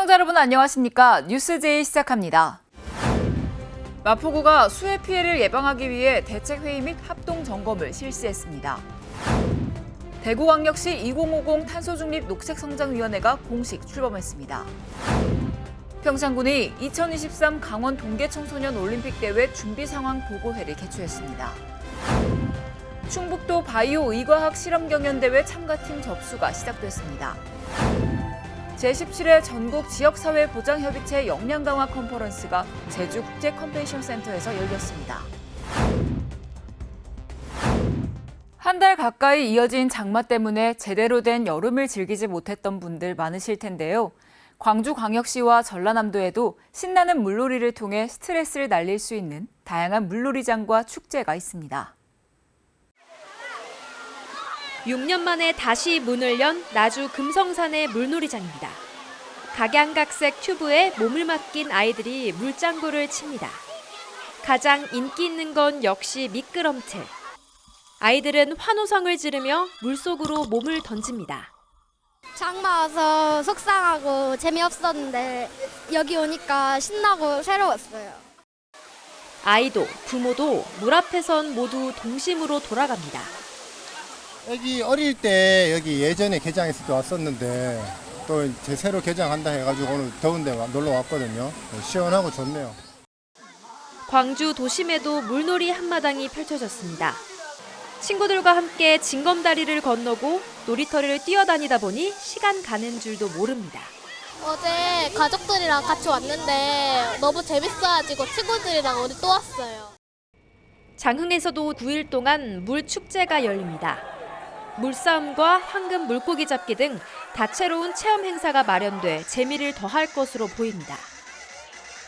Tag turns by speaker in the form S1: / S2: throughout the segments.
S1: 시청자 여러분 안녕하십니까? 뉴스제이 시작합니다. 마포구가 수해 피해를 예방하기 위해 대책회의 및 합동점검을 실시했습니다. 대구광역시 2050 탄소중립 녹색성장위원회가 공식 출범했습니다. 평창군이 2023 강원 동계청소년 올림픽대회 준비상황보고회를 개최했습니다. 충북도 바이오 의과학 실험경연대회 참가팀 접수가 시작됐습니다. 제17회 전국 지역사회보장협의체 역량강화 컨퍼런스가 제주국제 컨벤션 센터에서 열렸습니다. 한 달 가까이 이어진 장마 때문에 제대로 된 여름을 즐기지 못했던 분들 많으실 텐데요. 광주광역시와 전라남도에도 신나는 물놀이를 통해 스트레스를 날릴 수 있는 다양한 물놀이장과 축제가 있습니다.
S2: 6년 만에 다시 문을 연 나주 금성산의 물놀이장입니다. 각양각색 튜브에 몸을 맡긴 아이들이 물장구를 칩니다. 가장 인기 있는 건 역시 미끄럼틀. 아이들은 환호성을 지르며 물속으로 몸을 던집니다.
S3: 장마 와서 속상하고 재미없었는데 여기 오니까 신나고 새로웠어요.
S2: 아이도 부모도 물 앞에선 모두 동심으로 돌아갑니다.
S4: 여기 어릴 때 여기 예전에 개장했을 때 왔었는데 또 이제 새로 개장한다 해가지고 오늘 더운데 놀러 왔거든요. 시원하고 좋네요.
S2: 광주 도심에도 물놀이 한마당이 펼쳐졌습니다. 친구들과 함께 징검다리를 건너고 놀이터를 뛰어다니다 보니 시간 가는 줄도 모릅니다.
S3: 어제 가족들이랑 같이 왔는데 너무 재밌어가지고 친구들이랑 오늘 또 왔어요.
S2: 장흥에서도 9일 동안 물축제가 열립니다. 물싸움과 황금 물고기 잡기 등 다채로운 체험 행사가 마련돼 재미를 더할 것으로 보입니다.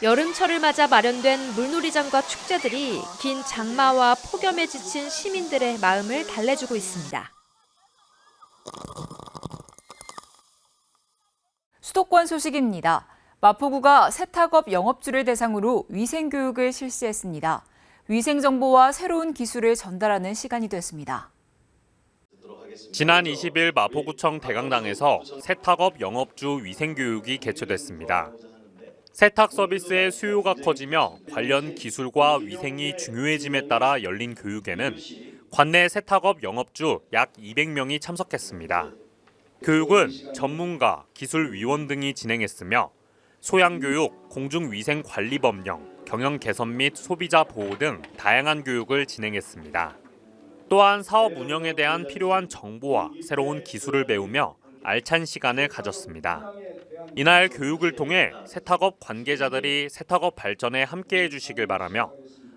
S2: 여름철을 맞아 마련된 물놀이장과 축제들이 긴 장마와 폭염에 지친 시민들의 마음을 달래주고 있습니다.
S1: 수도권 소식입니다. 마포구가 세탁업 영업주를 대상으로 위생교육을 실시했습니다. 위생정보와 새로운 기술을 전달하는 시간이 됐습니다.
S5: 지난 20일 마포구청 대강당에서 세탁업 영업주 위생교육이 개최됐습니다. 세탁 서비스의 수요가 커지며 관련 기술과 위생이 중요해짐에 따라 열린 교육에는 관내 세탁업 영업주 약 200명이 참석했습니다. 교육은 전문가, 기술위원 등이 진행했으며 소양교육, 공중위생관리법령, 경영 개선 및 소비자 보호 등 다양한 교육을 진행했습니다. 또한 사업 운영에 대한 필요한 정보와 새로운 기술을 배우며 알찬 시간을 가졌습니다. 이날 교육을 통해 세탁업 관계자들이 세탁업 발전에 함께해 주시길 바라며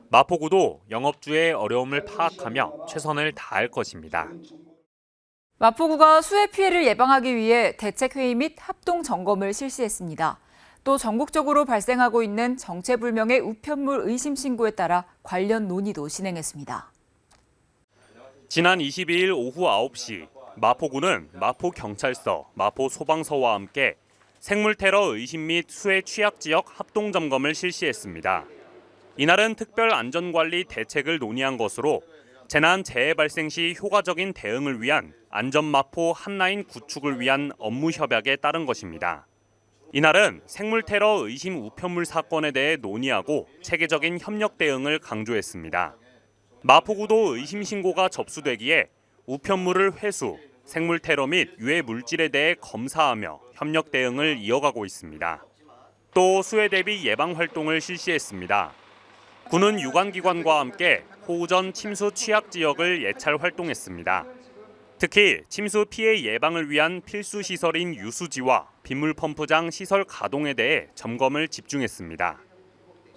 S5: 마포구도 영업주의 어려움을 파악하며 최선을 다할 것입니다.
S1: 마포구가 수해 피해를 예방하기 위해 대책회의 및 합동점검을 실시했습니다. 또 전국적으로 발생하고 있는 정체불명의 우편물 의심 신고에 따라 관련 논의도 진행했습니다.
S5: 지난 22일 오후 9시 마포구는 마포경찰서, 마포소방서와 함께 생물테러 의심 및 수해 취약지역 합동점검을 실시했습니다. 이날은 특별 안전관리 대책을 논의한 것으로 재난 재해 발생 시 효과적인 대응을 위한 안전마포 한라인 구축을 위한 업무 협약에 따른 것입니다. 이날은 생물테러 의심 우편물 사건에 대해 논의하고 체계적인 협력 대응을 강조했습니다. 마포구도 의심 신고가 접수되기에 우편물을 회수, 생물테러 및 유해 물질에 대해 검사하며 협력 대응을 이어가고 있습니다. 또 수해 대비 예방 활동을 실시했습니다. 군은 유관기관과 함께 호우전 침수 취약 지역을 예찰 활동했습니다. 특히 침수 피해 예방을 위한 필수 시설인 유수지와 빗물 펌프장 시설 가동에 대해 점검을 집중했습니다.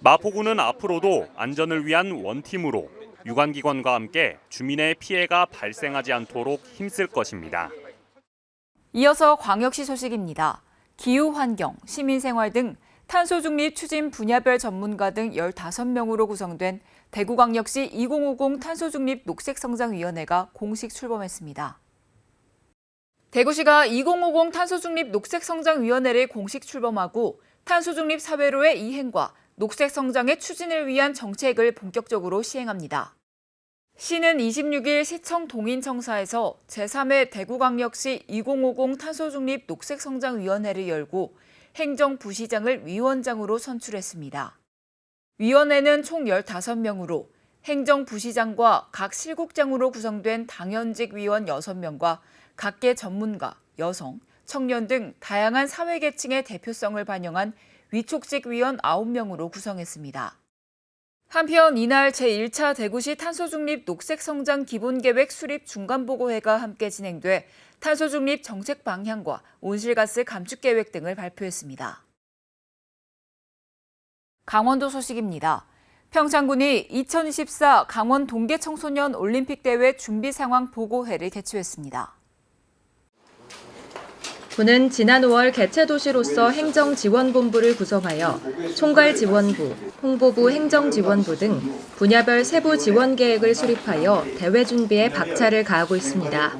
S5: 마포구는 앞으로도 안전을 위한 원팀으로 유관기관과 함께 주민의 피해가 발생하지 않도록 힘쓸 것입니다.
S1: 이어서 광역시 소식입니다. 기후환경, 시민생활 등 탄소중립 추진 분야별 전문가 등 15명으로 구성된 대구광역시 2050 탄소중립 녹색성장위원회가 공식 출범했습니다. 대구시가 2050 탄소중립 녹색성장위원회를 공식 출범하고 탄소중립 사회로의 이행과 녹색성장의 추진을 위한 정책을 본격적으로 시행합니다. 시는 26일 시청 동인청사에서 제3회 대구광역시 2050 탄소중립 녹색성장위원회를 열고 행정부시장을 위원장으로 선출했습니다. 위원회는 총 15명으로 행정부시장과 각 실국장으로 구성된 당연직 위원 6명과 각계 전문가, 여성, 청년 등 다양한 사회계층의 대표성을 반영한 위촉직 위원 9명으로 구성했습니다. 한편 이날 제1차 대구시 탄소중립 녹색성장 기본계획 수립 중간보고회가 함께 진행돼 탄소중립 정책 방향과 온실가스 감축계획 등을 발표했습니다. 강원도 소식입니다. 평창군이 2024 강원 동계청소년 올림픽대회 준비 상황 보고회를 개최했습니다.
S6: 군은 지난 5월 개최도시로서 행정지원본부를 구성하여 총괄지원부, 홍보부 행정지원부 등 분야별 세부 지원 계획을 수립하여 대회 준비에 박차를 가하고 있습니다.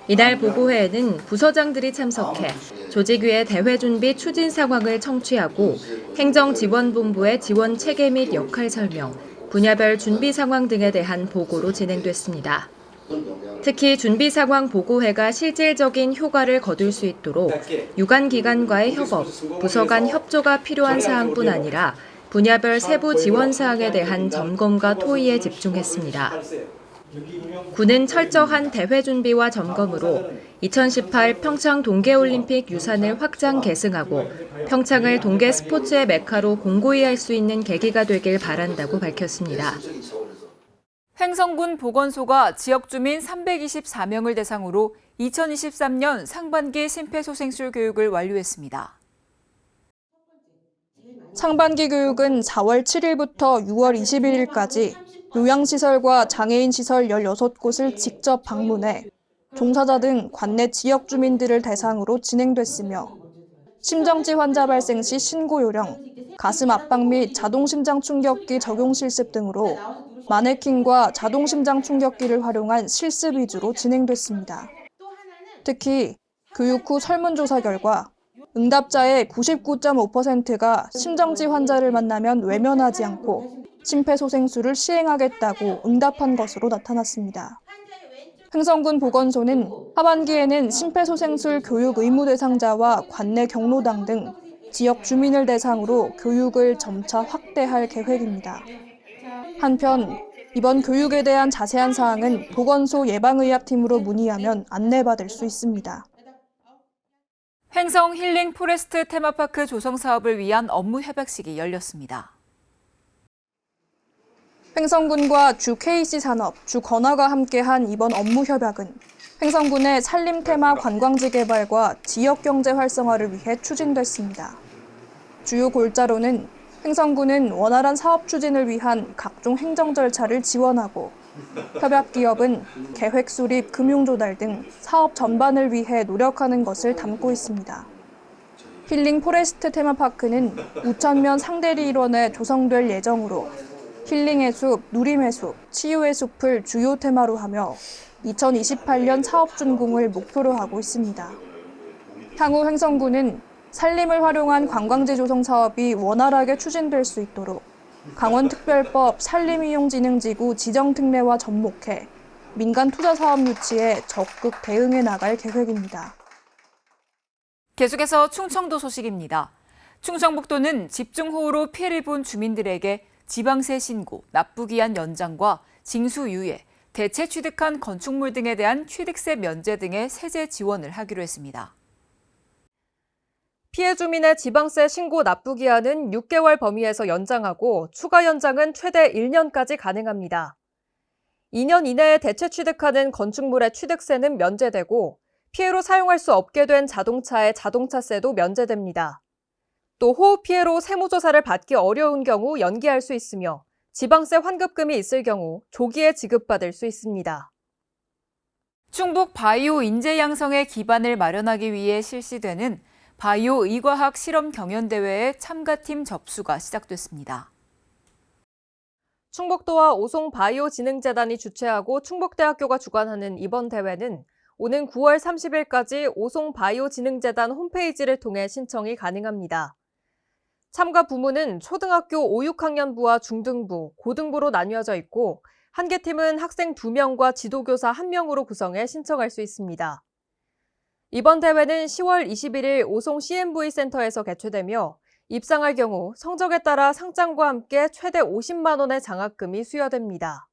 S6: 이날 보고회에는 부서장들이 참석해 조직위의 대회 준비 추진 상황을 청취하고 행정지원본부의 지원 체계 및 역할 설명, 분야별 준비 상황 등에 대한 보고로 진행됐습니다. 특히 준비 상황 보고회가 실질적인 효과를 거둘 수 있도록 유관기관과의 협업, 부서 간 협조가 필요한 사항뿐 아니라 분야별 세부 지원 사항에 대한 점검과 토의에 집중했습니다. 군은 철저한 대회 준비와 점검으로 2018 평창 동계올림픽 유산을 확장 계승하고 평창을 동계 스포츠의 메카로 공고히 할 수 있는 계기가 되길 바란다고 밝혔습니다.
S1: 횡성군 보건소가 지역 주민 324명을 대상으로 2023년 상반기 심폐소생술 교육을 완료했습니다.
S7: 상반기 교육은 4월 7일부터 6월 21일까지 요양시설과 장애인시설 16곳을 직접 방문해 종사자 등 관내 지역 주민들을 대상으로 진행됐으며 심정지 환자 발생 시 신고 요령, 가슴 압박 및 자동심장 충격기 적용 실습 등으로 마네킹과 자동심장 충격기를 활용한 실습 위주로 진행됐습니다. 특히 교육 후 설문조사 결과 응답자의 99.5%가 심정지 환자를 만나면 외면하지 않고 심폐소생술을 시행하겠다고 응답한 것으로 나타났습니다. 횡성군 보건소는 하반기에는 심폐소생술 교육 의무 대상자와 관내 경로당 등 지역 주민을 대상으로 교육을 점차 확대할 계획입니다. 한편 이번 교육에 대한 자세한 사항은 보건소 예방의학팀으로 문의하면 안내받을 수 있습니다.
S1: 횡성 힐링 포레스트 테마파크 조성 사업을 위한 업무 협약식이 열렸습니다.
S7: 횡성군과 주 KC산업, 주 건화가 함께한 이번 업무 협약은 횡성군의 산림 테마 관광지 개발과 지역 경제 활성화를 위해 추진됐습니다. 주요 골자로는 횡성군은 원활한 사업 추진을 위한 각종 행정 절차를 지원하고 협약 기업은 계획 수립, 금융 조달 등 사업 전반을 위해 노력하는 것을 담고 있습니다. 힐링 포레스트 테마파크는 우천면 상대리 일원에 조성될 예정으로 힐링의 숲, 누림의 숲, 치유의 숲을 주요 테마로 하며 2028년 사업 준공을 목표로 하고 있습니다. 향후 횡성군은 산림을 활용한 관광지 조성 사업이 원활하게 추진될 수 있도록 강원특별법 산림이용진흥지구 지정특례와 접목해 민간 투자 사업 유치에 적극 대응해 나갈 계획입니다.
S1: 계속해서 충청도 소식입니다. 충청북도는 집중호우로 피해를 본 주민들에게 지방세 신고, 납부기한 연장과 징수유예, 대체 취득한 건축물 등에 대한 취득세 면제 등의 세제 지원을 하기로 했습니다.
S6: 피해 주민의 지방세 신고 납부 기한은 6개월 범위에서 연장하고 추가 연장은 최대 1년까지 가능합니다. 2년 이내에 대체 취득하는 건축물의 취득세는 면제되고 피해로 사용할 수 없게 된 자동차의 자동차세도 면제됩니다. 또 호우 피해로 세무조사를 받기 어려운 경우 연기할 수 있으며 지방세 환급금이 있을 경우 조기에 지급받을 수 있습니다.
S1: 충북 바이오 인재 양성의 기반을 마련하기 위해 실시되는 바이오 의과학 실험 경연대회의 참가팀 접수가 시작됐습니다.
S6: 충북도와 오송바이오진흥재단이 주최하고 충북대학교가 주관하는 이번 대회는 오는 9월 30일까지 오송바이오진흥재단 홈페이지를 통해 신청이 가능합니다. 참가 부문은 초등학교 5, 6학년부와 중등부, 고등부로 나뉘어져 있고 한 개 팀은 학생 2명과 지도교사 1명으로 구성해 신청할 수 있습니다. 이번 대회는 10월 21일 오송 CMV 센터에서 개최되며 입상할 경우 성적에 따라 상장과 함께 최대 50만 원의 장학금이 수여됩니다.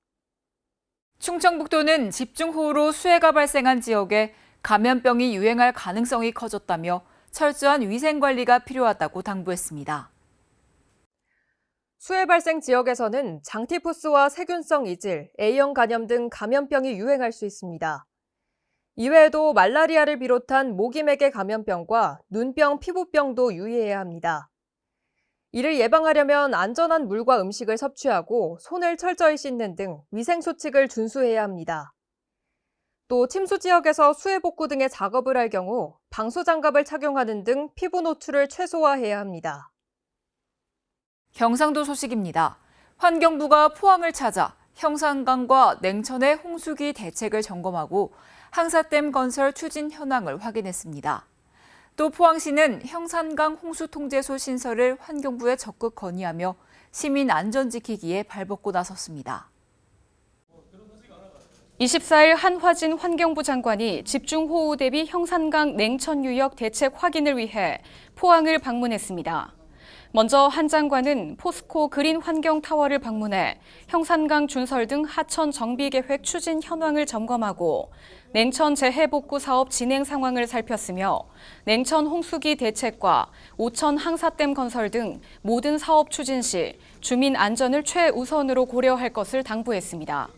S1: 충청북도는 집중호우로 수해가 발생한 지역에 감염병이 유행할 가능성이 커졌다며 철저한 위생관리가 필요하다고 당부했습니다.
S6: 수해 발생 지역에서는 장티푸스와 세균성 이질, A형 간염 등 감염병이 유행할 수 있습니다. 이외에도 말라리아를 비롯한 모기매개 감염병과 눈병, 피부병도 유의해야 합니다. 이를 예방하려면 안전한 물과 음식을 섭취하고 손을 철저히 씻는 등 위생수칙을 준수해야 합니다. 또 침수 지역에서 수해 복구 등의 작업을 할 경우 방수장갑을 착용하는 등 피부 노출을 최소화해야 합니다.
S1: 경상도 소식입니다. 환경부가 포항을 찾아 형산강과 냉천의 홍수기 대책을 점검하고 항사댐 건설 추진 현황을 확인했습니다. 또 포항시는 형산강 홍수통제소 신설을 환경부에 적극 건의하며 시민 안전 지키기에 발벗고 나섰습니다.
S8: 24일 한화진 환경부 장관이 집중호우 대비 형산강 냉천유역 대책 확인을 위해 포항을 방문했습니다. 먼저 한 장관은 포스코 그린 환경타워를 방문해 형산강 준설 등 하천 정비계획 추진 현황을 점검하고 냉천 재해복구 사업 진행 상황을 살폈으며 냉천 홍수기 대책과 오천 항사댐 건설 등 모든 사업 추진 시 주민 안전을 최우선으로 고려할 것을 당부했습니다.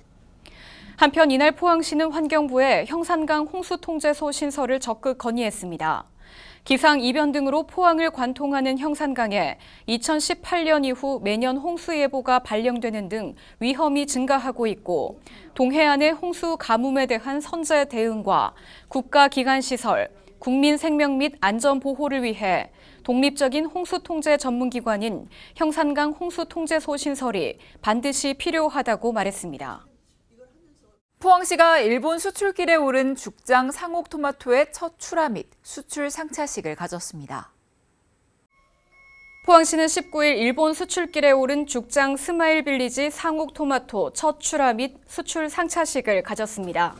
S8: 한편 이날 포항시는 환경부에 형산강 홍수통제소 신설을 적극 건의했습니다. 기상 이변 등으로 포항을 관통하는 형산강에 2018년 이후 매년 홍수 예보가 발령되는 등 위험이 증가하고 있고 동해안의 홍수 가뭄에 대한 선제 대응과 국가기관시설, 국민 생명 및 안전 보호를 위해 독립적인 홍수통제 전문기관인 형산강 홍수통제소 신설이 반드시 필요하다고 말했습니다.
S1: 포항시가 일본 수출길에 오른 죽장 상옥토마토의 첫 출하 및 수출 상차식을 가졌습니다.
S8: 포항시는 19일 일본 수출길에 오른 죽장 스마일 빌리지 상옥토마토 첫 출하 및 수출 상차식을 가졌습니다.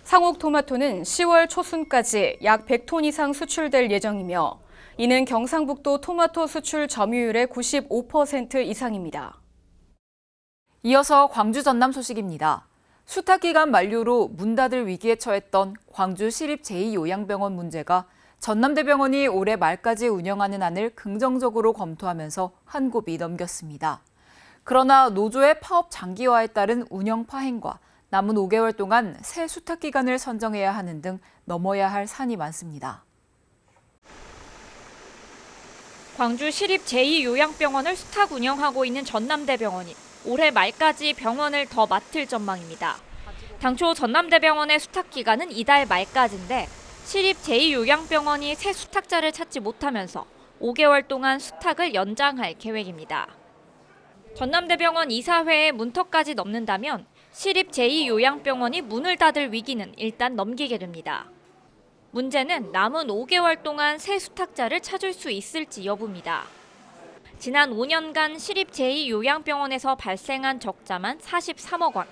S8: 상옥토마토는 10월 초순까지 약 100톤 이상 수출될 예정이며 이는 경상북도 토마토 수출 점유율의 95% 이상입니다.
S1: 이어서 광주 전남 소식입니다. 수탁기간 만료로 문 닫을 위기에 처했던 광주 시립 제2요양병원 문제가 전남대병원이 올해 말까지 운영하는 안을 긍정적으로 검토하면서 한 곱이 넘겼습니다. 그러나 노조의 파업 장기화에 따른 운영 파행과 남은 5개월 동안 새 수탁기간을 선정해야 하는 등 넘어야 할 산이 많습니다.
S9: 광주 시립 제2요양병원을 수탁 운영하고 있는 전남대병원이 올해 말까지 병원을 더 맡을 전망입니다. 당초 전남대병원의 수탁 기간은 이달 말까지인데 시립 제2요양병원이 새 수탁자를 찾지 못하면서 5개월 동안 수탁을 연장할 계획입니다. 전남대병원 이사회의 문턱까지 넘는다면 시립 제2요양병원이 문을 닫을 위기는 일단 넘기게 됩니다. 문제는 남은 5개월 동안 새 수탁자를 찾을 수 있을지 여부입니다. 지난 5년간 시립 제2요양병원에서 발생한 적자만 43억 원.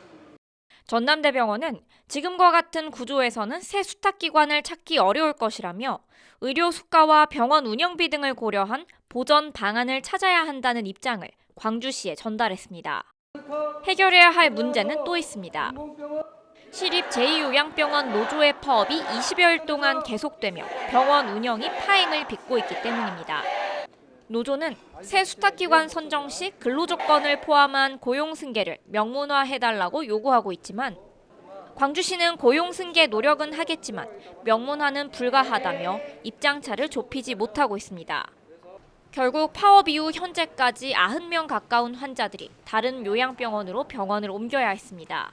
S9: 전남대병원은 지금과 같은 구조에서는 새 수탁기관을 찾기 어려울 것이라며 의료 수가와 병원 운영비 등을 고려한 보전 방안을 찾아야 한다는 입장을 광주시에 전달했습니다. 해결해야 할 문제는 또 있습니다. 시립 제2요양병원 노조의 파업이 20여일 동안 계속되며 병원 운영이 파행을 빚고 있기 때문입니다. 노조는 새 수탁기관 선정 시 근로조건을 포함한 고용승계를 명문화해달라고 요구하고 있지만 광주시는 고용승계 노력은 하겠지만 명문화는 불가하다며 입장차를 좁히지 못하고 있습니다. 결국 파업 이후 현재까지 90명 가까운 환자들이 다른 요양병원으로 병원을 옮겨야 했습니다.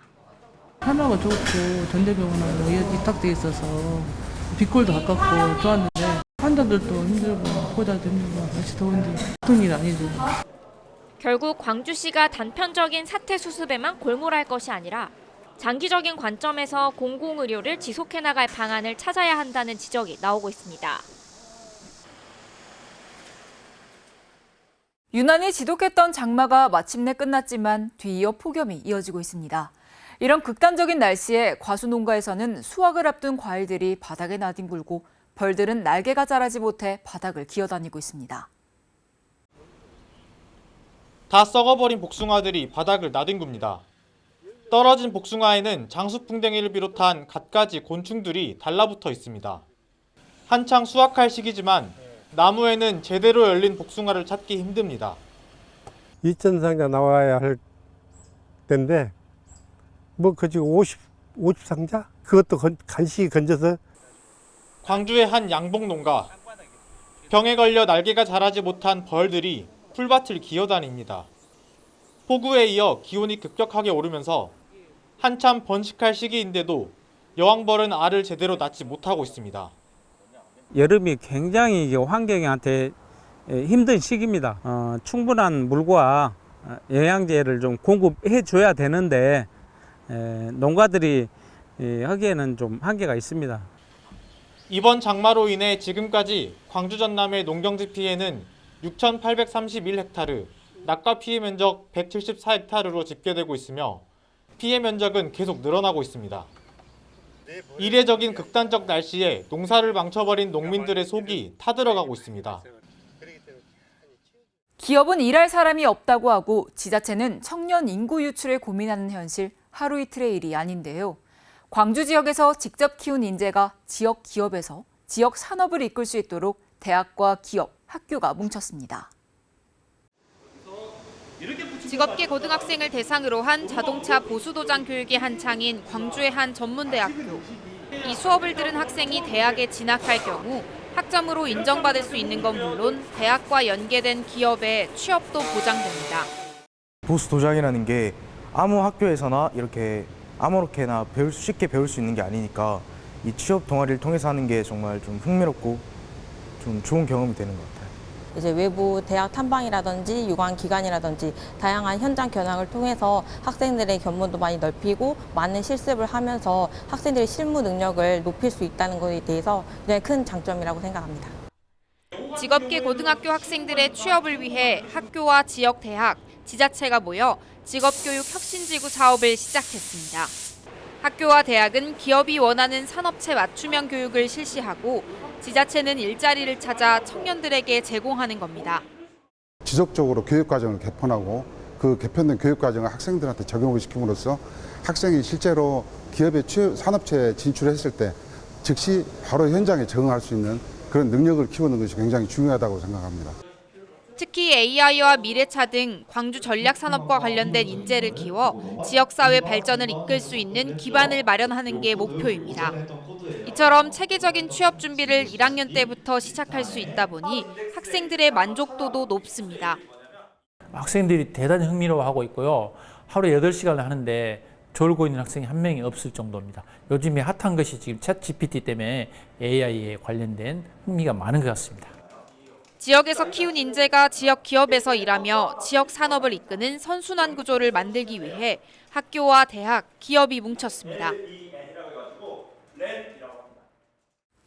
S10: 하나가 좋고 전대병원하고 위탁돼 있어서 빅골도 가깝고 좋았는데 환자들도 힘들고 보호자도 힘들고 날씨 더운데 보통 일 아니죠.
S9: 결국 광주시가 단편적인 사태 수습에만 골몰할 것이 아니라 장기적인 관점에서 공공의료를 지속해 나갈 방안을 찾아야 한다는 지적이 나오고 있습니다.
S1: 유난히 지독했던 장마가 마침내 끝났지만 뒤이어 폭염이 이어지고 있습니다. 이런 극단적인 날씨에 과수 농가에서는 수확을 앞둔 과일들이 바닥에 나뒹굴고 벌들은 날개가 자라지 못해 바닥을 기어다니고 있습니다.
S11: 다 썩어버린 복숭아들이 바닥을 나뒹굽니다. 떨어진 복숭아에는 장수풍뎅이를 비롯한 갖가지 곤충들이 달라붙어 있습니다. 한창 수확할 시기지만 나무에는 제대로 열린 복숭아를 찾기 힘듭니다.
S12: 2,000상자 나와야 할 텐데 그 지금 50상자? 그것도 간신히 건져서.
S11: 광주의 한 양봉 농가. 병에 걸려 날개가 자라지 못한 벌들이 풀밭을 기어다닙니다. 폭우에 이어 기온이 급격하게 오르면서 한참 번식할 시기인데도 여왕벌은 알을 제대로 낳지 못하고 있습니다.
S13: 여름이 굉장히 환경한테 힘든 시기입니다. 충분한 물과 영양제를 좀 공급해 줘야 되는데 농가들이 하기에는 좀 한계가 있습니다.
S11: 이번 장마로 인해 지금까지 광주 전남의 농경지 피해는 6,831헥타르, 낙과 피해 면적 174헥타르로 집계되고 있으며 피해 면적은 계속 늘어나고 있습니다. 이례적인 극단적 날씨에 농사를 망쳐버린 농민들의 속이 타들어가고 있습니다.
S1: 기업은 일할 사람이 없다고 하고 지자체는 청년 인구 유출에 고민하는 현실 하루 이틀의 일이 아닌데요. 광주 지역에서 직접 키운 인재가 지역 기업에서 지역 산업을 이끌 수 있도록 대학과 기업, 학교가 뭉쳤습니다.
S2: 직업계 고등학생을 대상으로 한 자동차 보수도장 교육이 한창인 광주의 한 전문대학교. 이 수업을 들은 학생이 대학에 진학할 경우 학점으로 인정받을 수 있는 건 물론 대학과 연계된 기업의 취업도 보장됩니다.
S14: 보수도장이라는 게 아무 학교에서나 이렇게 아무렇게나 쉽게 배울 수 있는 게 아니니까 이 취업 동아리를 통해서 하는 게 정말 좀 흥미롭고 좀 좋은 경험이 되는 것 같아요.
S15: 이제 외부 대학 탐방이라든지 유관 기관이라든지 다양한 현장 견학을 통해서 학생들의 견문도 많이 넓히고 많은 실습을 하면서 학생들의 실무 능력을 높일 수 있다는 것에 대해서 굉장히 큰 장점이라고 생각합니다.
S2: 직업계 고등학교 학생들의 취업을 위해 학교와 지역 대학, 지자체가 모여 직업교육 혁신지구 사업을 시작했습니다. 학교와 대학은 기업이 원하는 산업체 맞춤형 교육을 실시하고 지자체는 일자리를 찾아 청년들에게 제공하는 겁니다.
S16: 지속적으로 교육과정을 개편하고 그 개편된 교육과정을 학생들한테 적용을 시킴으로써 학생이 실제로 기업의 산업체에 진출했을 때 즉시 바로 현장에 적응할 수 있는 그런 능력을 키우는 것이 굉장히 중요하다고 생각합니다.
S2: 특히 AI와 미래차 등 광주 전략산업과 관련된 인재를 키워 지역사회 발전을 이끌 수 있는 기반을 마련하는 게 목표입니다. 이처럼 체계적인 취업 준비를 1학년 때부터 시작할 수 있다 보니 학생들의 만족도도 높습니다.
S17: 학생들이 대단히 흥미로워하고 있고요. 하루에 8시간을 하는데 졸고 있는 학생이 한 명이 없을 정도입니다. 요즘에 핫한 것이 지금 챗 GPT 때문에 AI에 관련된 흥미가 많은 것 같습니다.
S2: 지역에서 키운 인재가 지역 기업에서 일하며 지역 산업을 이끄는 선순환 구조를 만들기 위해 학교와 대학, 기업이 뭉쳤습니다.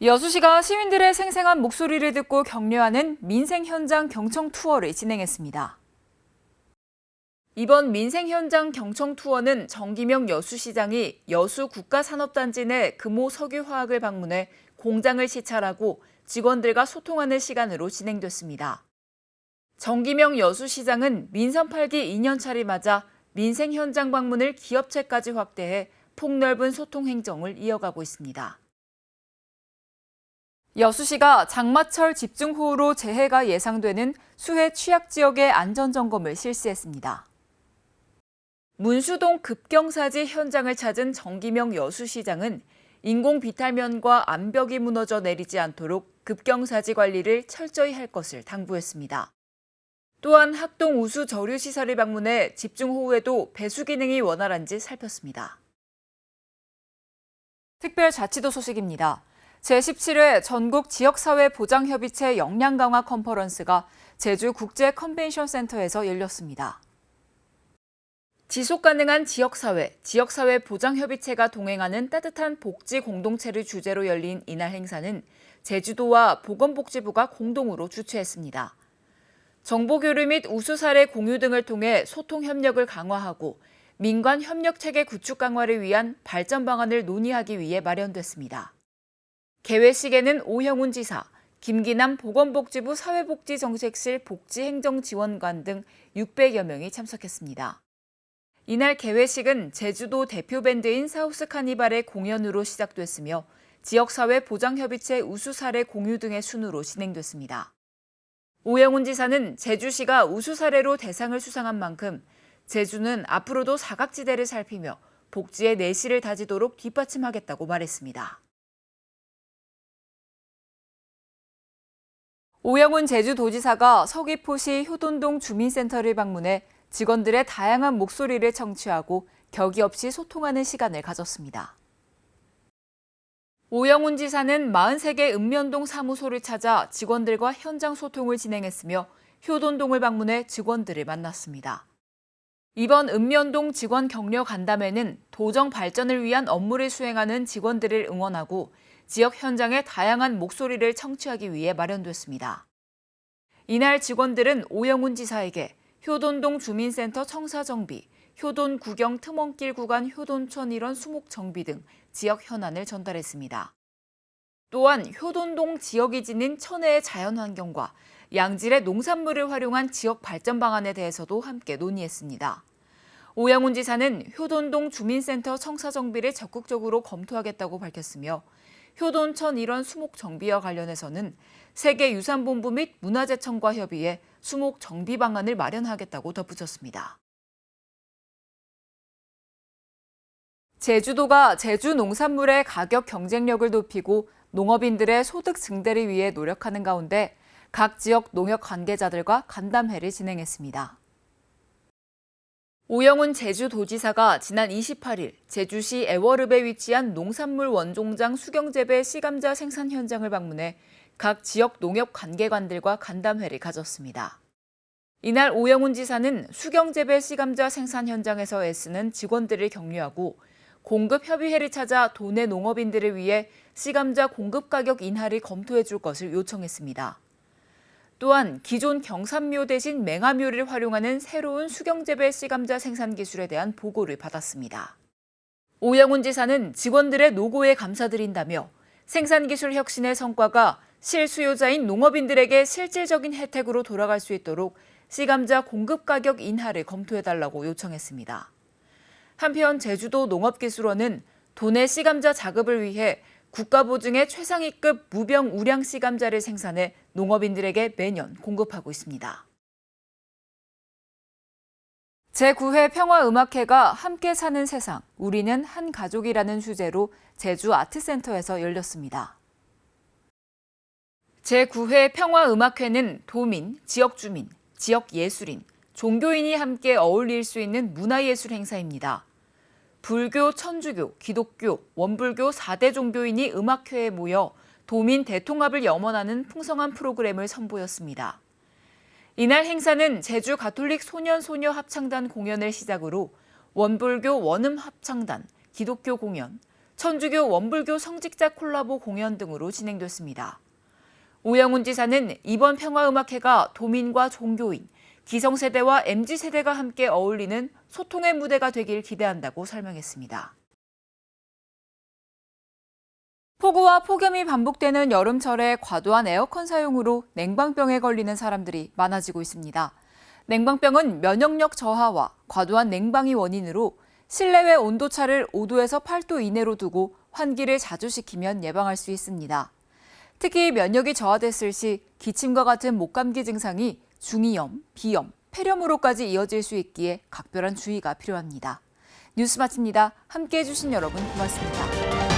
S1: 여수시가 시민들의 생생한 목소리를 듣고 격려하는 민생 현장 경청 투어를 진행했습니다. 이번 민생 현장 경청 투어는 정기명 여수시장이 여수 국가산업단지 내 금호 석유화학을 방문해 공장을 시찰하고 직원들과 소통하는 시간으로 진행됐습니다. 정기명 여수시장은 민선 8기 2년차를 맞아 민생 현장 방문을 기업체까지 확대해 폭넓은 소통 행정을 이어가고 있습니다. 여수시가 장마철 집중호우로 재해가 예상되는 수해 취약 지역의 안전점검을 실시했습니다. 문수동 급경사지 현장을 찾은 정기명 여수시장은 인공 비탈면과 암벽이 무너져 내리지 않도록 급경사지 관리를 철저히 할 것을 당부했습니다. 또한 학동 우수 저류시설을 방문해 집중호우에도 배수 기능이 원활한지 살폈습니다. 특별자치도 소식입니다. 제17회 전국 지역사회 보장협의체 역량 강화 컨퍼런스가 제주 국제 컨벤션 센터에서 열렸습니다. 지속가능한 지역사회, 지역사회 보장협의체가 동행하는 따뜻한 복지 공동체를 주제로 열린 이날 행사는 제주도와 보건복지부가 공동으로 주최했습니다. 정보 교류 및 우수 사례 공유 등을 통해 소통 협력을 강화하고 민관 협력 체계 구축 강화를 위한 발전 방안을 논의하기 위해 마련됐습니다. 개회식에는 오형훈 지사, 김기남 보건복지부 사회복지정책실 복지행정지원관 등 600여 명이 참석했습니다. 이날 개회식은 제주도 대표 밴드인 사우스 카니발의 공연으로 시작됐으며 지역사회 보장협의체 우수 사례 공유 등의 순으로 진행됐습니다. 오영훈 지사는 제주시가 우수 사례로 대상을 수상한 만큼 제주는 앞으로도 사각지대를 살피며 복지의 내실을 다지도록 뒷받침하겠다고 말했습니다. 오영훈 제주도지사가 서귀포시 효돈동 주민센터를 방문해 직원들의 다양한 목소리를 청취하고 격이 없이 소통하는 시간을 가졌습니다. 오영훈 지사는 43개 읍면동 사무소를 찾아 직원들과 현장 소통을 진행했으며 효돈동을 방문해 직원들을 만났습니다. 이번 읍면동 직원 격려 간담회는 도정 발전을 위한 업무를 수행하는 직원들을 응원하고 지역 현장의 다양한 목소리를 청취하기 위해 마련됐습니다. 이날 직원들은 오영훈 지사에게 효돈동 주민센터 청사 정비, 효돈 구경 틈원길 구간 효돈천 일원 수목 정비 등 지역 현안을 전달했습니다. 또한 효돈동 지역이 지닌 천혜의 자연환경과 양질의 농산물을 활용한 지역 발전 방안에 대해서도 함께 논의했습니다. 오영훈 지사는 효돈동 주민센터 청사 정비를 적극적으로 검토하겠다고 밝혔으며 효돈천 일원 수목 정비와 관련해서는 세계유산본부 및 문화재청과 협의해 수목 정비 방안을 마련하겠다고 덧붙였습니다. 제주도가 제주 농산물의 가격 경쟁력을 높이고 농업인들의 소득 증대를 위해 노력하는 가운데 각 지역 농협 관계자들과 간담회를 진행했습니다. 오영훈 제주도지사가 지난 28일 제주시 애월읍에 위치한 농산물 원종장 수경재배 씨감자 생산 현장을 방문해 각 지역 농협 관계관들과 간담회를 가졌습니다. 이날 오영훈 지사는 수경재배 씨감자 생산 현장에서 애쓰는 직원들을 격려하고 공급 협의회를 찾아 도내 농업인들을 위해 씨감자 공급 가격 인하를 검토해 줄 것을 요청했습니다. 또한 기존 경산묘 대신 맹화묘를 활용하는 새로운 수경재배 씨감자 생산 기술에 대한 보고를 받았습니다. 오영훈 지사는 직원들의 노고에 감사드린다며 생산기술 혁신의 성과가 실수요자인 농업인들에게 실질적인 혜택으로 돌아갈 수 있도록 씨감자 공급 가격 인하를 검토해달라고 요청했습니다. 한편 제주도 농업기술원은 도내 씨감자 작업을 위해 국가보증의 최상위급 무병 우량 씨감자를 생산해 농업인들에게 매년 공급하고 있습니다. 제9회 평화음악회가 함께 사는 세상, 우리는 한 가족이라는 주제로 제주 아트센터에서 열렸습니다. 제9회 평화음악회는 도민, 지역주민, 지역예술인, 종교인이 함께 어울릴 수 있는 문화예술 행사입니다. 불교, 천주교, 기독교, 원불교 4대 종교인이 음악회에 모여 도민 대통합을 염원하는 풍성한 프로그램을 선보였습니다. 이날 행사는 제주 가톨릭 소년소녀 합창단 공연을 시작으로 원불교 원음 합창단, 기독교 공연, 천주교 원불교 성직자 콜라보 공연 등으로 진행됐습니다. 오영훈 지사는 이번 평화음악회가 도민과 종교인, 기성세대와 MZ세대가 함께 어울리는 소통의 무대가 되길 기대한다고 설명했습니다. 폭우와 폭염이 반복되는 여름철에 과도한 에어컨 사용으로 냉방병에 걸리는 사람들이 많아지고 있습니다. 냉방병은 면역력 저하와 과도한 냉방이 원인으로 실내외 온도차를 5도에서 8도 이내로 두고 환기를 자주 시키면 예방할 수 있습니다. 특히 면역이 저하됐을 시 기침과 같은 목감기 증상이 중이염, 비염, 폐렴으로까지 이어질 수 있기에 각별한 주의가 필요합니다. 뉴스 마칩니다. 함께해 주신 여러분 고맙습니다.